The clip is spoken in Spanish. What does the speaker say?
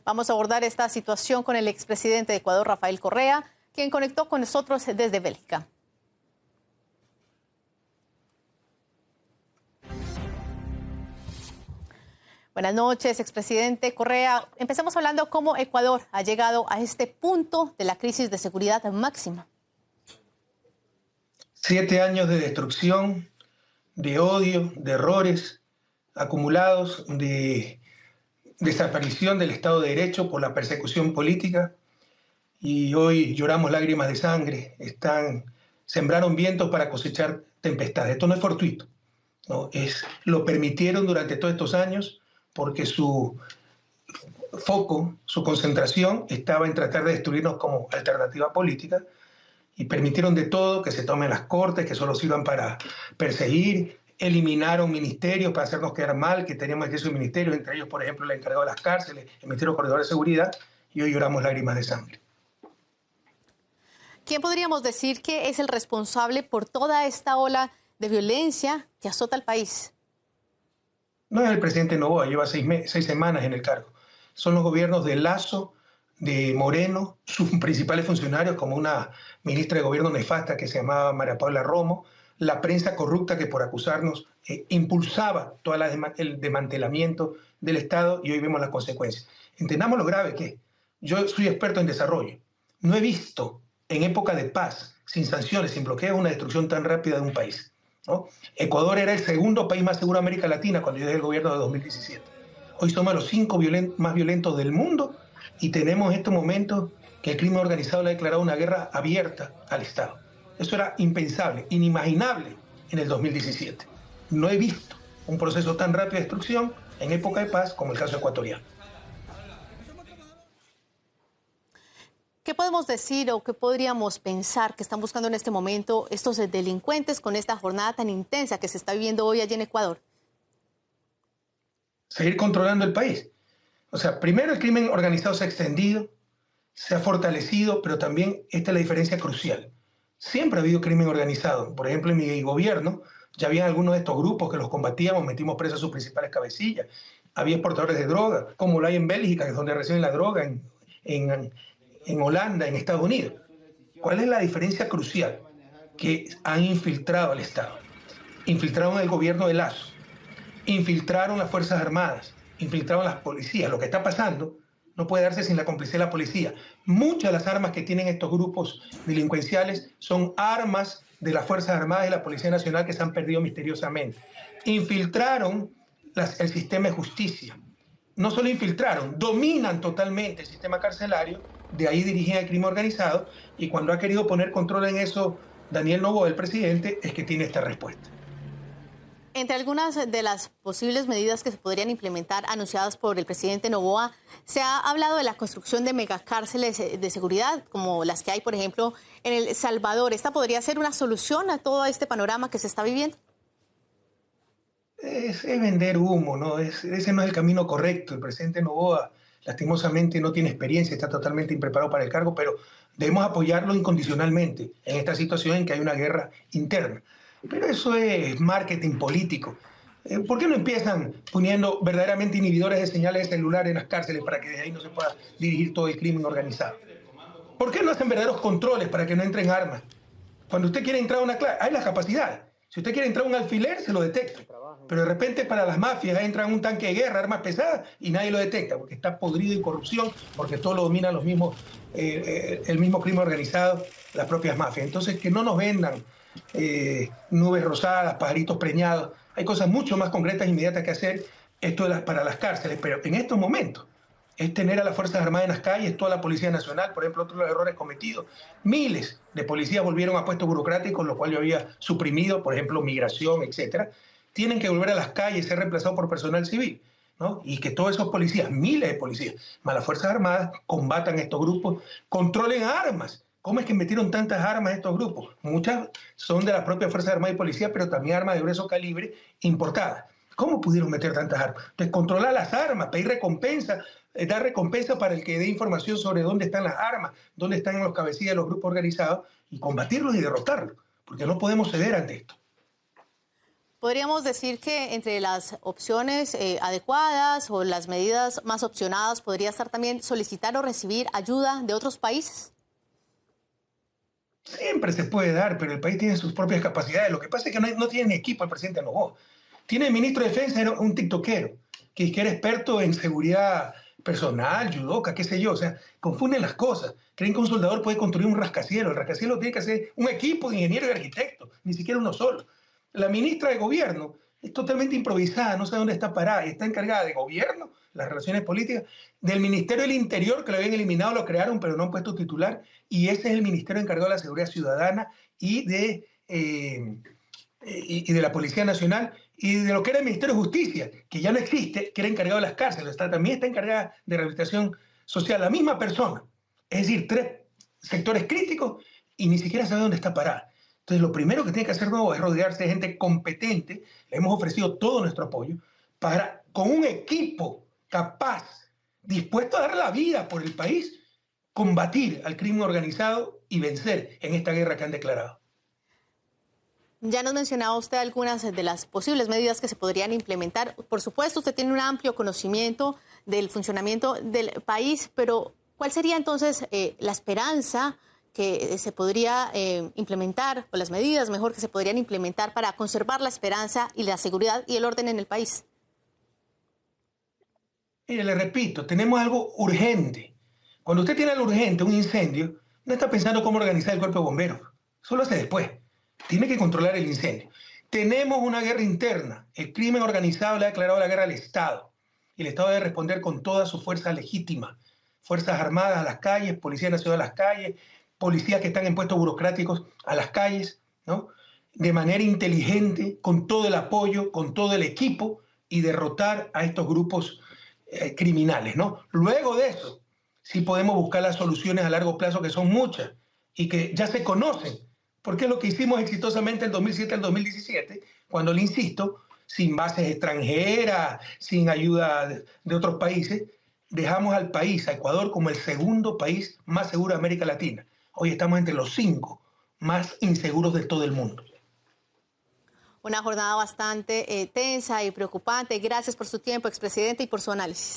Vamos a abordar esta situación con el expresidente de Ecuador, Rafael Correa, quien conectó con nosotros desde Bélgica. Buenas noches, expresidente Correa. Empecemos hablando cómo Ecuador ha llegado a este punto de la crisis de seguridad máxima. 7 años de destrucción, de odio, de errores acumulados, de desaparición del Estado de Derecho por la persecución política, y hoy lloramos lágrimas de sangre. Sembraron vientos para cosechar tempestades. Esto no es fortuito, ¿no? Lo permitieron durante todos estos años porque su foco, su concentración estaba en tratar de destruirnos como alternativa política, y permitieron de todo, que se tomen las cortes, que solo sirvan para perseguir. Eliminaron ministerios para hacernos quedar mal, que teníamos acceso a ministerios, entre ellos, por ejemplo, el encargado de las cárceles, el Ministerio Coordinador de Seguridad, y hoy lloramos lágrimas de sangre. ¿Quién podríamos decir que es el responsable por toda esta ola de violencia que azota al país? No es el presidente Noboa, lleva 6 semanas en el cargo. Son los gobiernos de Lasso, de Moreno, sus principales funcionarios, como una ministra de gobierno nefasta que se llamaba María Paula Romo, la prensa corrupta que por acusarnos impulsaba todo el desmantelamiento del Estado, y hoy vemos las consecuencias. Entendamos lo grave que es. Yo soy experto en desarrollo. No he visto en época de paz, sin sanciones, sin bloqueos, una destrucción tan rápida de un país, ¿no? Ecuador era el segundo país más seguro de América Latina cuando yo dejé el gobierno de 2017. Hoy somos los 5 más violentos del mundo, y tenemos en estos momentos que el crimen organizado le ha declarado una guerra abierta al Estado. Eso era impensable, inimaginable en el 2017. No he visto un proceso tan rápido de destrucción en época de paz como el caso ecuatoriano. ¿Qué podemos decir o qué podríamos pensar que están buscando en este momento estos delincuentes con esta jornada tan intensa que se está viviendo hoy allí en Ecuador? Seguir controlando el país. O sea, primero el crimen organizado se ha extendido, se ha fortalecido, pero también esta es la diferencia crucial. Siempre ha habido crimen organizado. Por ejemplo, en mi gobierno ya había algunos de estos grupos que los combatíamos, metimos presos a sus principales cabecillas. Había exportadores de droga, como lo hay en Bélgica, que es donde reciben la droga, en Holanda, en Estados Unidos. ¿Cuál es la diferencia crucial? Que han infiltrado al Estado, infiltraron el gobierno de Lasso, infiltraron las Fuerzas Armadas, infiltraron las policías. Lo que está pasando no puede darse sin la complicidad de la policía. Muchas de las armas que tienen estos grupos delincuenciales son armas de las Fuerzas Armadas y la Policía Nacional que se han perdido misteriosamente. Infiltraron el sistema de justicia. No solo infiltraron, dominan totalmente el sistema carcelario, de ahí dirigen el crimen organizado, y cuando ha querido poner control en eso Daniel Noboa, el presidente, es que tiene esta respuesta. Entre algunas de las posibles medidas que se podrían implementar anunciadas por el presidente Noboa, se ha hablado de la construcción de megacárceles de seguridad, como las que hay, por ejemplo, en El Salvador. ¿Esta podría ser una solución a todo este panorama que se está viviendo? Es vender humo, ¿no? Ese no es el camino correcto. El presidente Noboa, lastimosamente, no tiene experiencia, está totalmente impreparado para el cargo, pero debemos apoyarlo incondicionalmente en esta situación en que hay una guerra interna. Pero eso es marketing político. ¿Por qué no empiezan poniendo verdaderamente inhibidores de señales de celular en las cárceles para que de ahí no se pueda dirigir todo el crimen organizado? ¿Por qué no hacen verdaderos controles para que no entren armas? Cuando usted quiere entrar a una clase, hay la capacidad. Si usted quiere entrar a un alfiler, se lo detecta. Pero de repente para las mafias entran un tanque de guerra, armas pesadas, y nadie lo detecta, porque está podrido en corrupción, porque todo lo dominan el mismo crimen organizado, las propias mafias. Entonces, que no nos vendan nubes rosadas, pajaritos preñados. Hay cosas mucho más concretas e inmediatas que hacer. Esto para las cárceles, pero en estos momentos es tener a las Fuerzas Armadas en las calles, toda la Policía Nacional. Por ejemplo, otro de los errores cometidos: miles de policías volvieron a puestos burocráticos, lo cual yo había suprimido, por ejemplo, migración, etcétera. Tienen que volver a las calles, ser reemplazados por personal civil, ¿no? Y que todos esos policías, miles de policías, más las Fuerzas Armadas, combatan estos grupos, controlen armas. ¿Cómo es que metieron tantas armas estos grupos? Muchas son de las propias Fuerzas Armadas y Policía, pero también armas de grueso calibre importadas. ¿Cómo pudieron meter tantas armas? Entonces, controlar las armas, pedir recompensa, dar recompensa para el que dé información sobre dónde están las armas, dónde están los cabecillas de los grupos organizados, y combatirlos y derrotarlos, porque no podemos ceder ante esto. Podríamos decir que entre las opciones adecuadas o las medidas más opcionadas podría estar también solicitar o recibir ayuda de otros países. Siempre se puede dar, pero el país tiene sus propias capacidades. Lo que pasa es que no tiene equipo el presidente Noboa. Tiene el ministro de Defensa, era un tiktokero, que era experto en seguridad personal, judoka, qué sé yo. O sea, confunden las cosas. Creen que un soldador puede construir un rascacielos. El rascacielos tiene que ser un equipo de ingenieros y arquitectos, ni siquiera uno solo. La ministra de Gobierno es totalmente improvisada, no sabe dónde está parada. Está encargada de gobierno, las relaciones políticas, del Ministerio del Interior, que lo habían eliminado, lo crearon, pero no han puesto titular, y ese es el ministerio encargado de la seguridad ciudadana y de la Policía Nacional y de lo que era el Ministerio de Justicia, que ya no existe, que era encargado de las cárceles, también está encargada de rehabilitación social, la misma persona. Es decir, tres sectores críticos y ni siquiera sabe dónde está parada. Entonces, lo primero que tiene que hacer Noboa es rodearse de gente competente. Le hemos ofrecido todo nuestro apoyo para, con un equipo capaz, dispuesto a dar la vida por el país, combatir al crimen organizado y vencer en esta guerra que han declarado. Ya nos mencionaba usted algunas de las posibles medidas que se podrían implementar. Por supuesto, usted tiene un amplio conocimiento del funcionamiento del país, pero ¿cuál sería entonces la esperanza que se podría implementar, o las medidas mejor que se podrían implementar para conservar la esperanza y la seguridad y el orden en el país? Mire, le repito, tenemos algo urgente. Cuando usted tiene algo urgente, un incendio, no está pensando cómo organizar el cuerpo de bomberos. Eso lo hace después. Tiene que controlar el incendio. Tenemos una guerra interna. El crimen organizado le ha declarado la guerra al Estado. Y el Estado debe responder con toda su fuerza legítima. Fuerzas Armadas a las calles, Policía Nacional a las calles, policías que están en puestos burocráticos a las calles, ¿no? De manera inteligente, con todo el apoyo, con todo el equipo, y derrotar a estos grupos criminales, ¿no? Luego de eso, sí podemos buscar las soluciones a largo plazo, que son muchas y que ya se conocen, porque es lo que hicimos exitosamente el 2007 al 2017, cuando, le insisto, sin bases extranjeras, sin ayuda de otros países, dejamos al país, a Ecuador, como el segundo país más seguro de América Latina. Hoy estamos entre los 5 más inseguros de todo el mundo. Una jornada bastante tensa y preocupante. Gracias por su tiempo, expresidente, y por su análisis.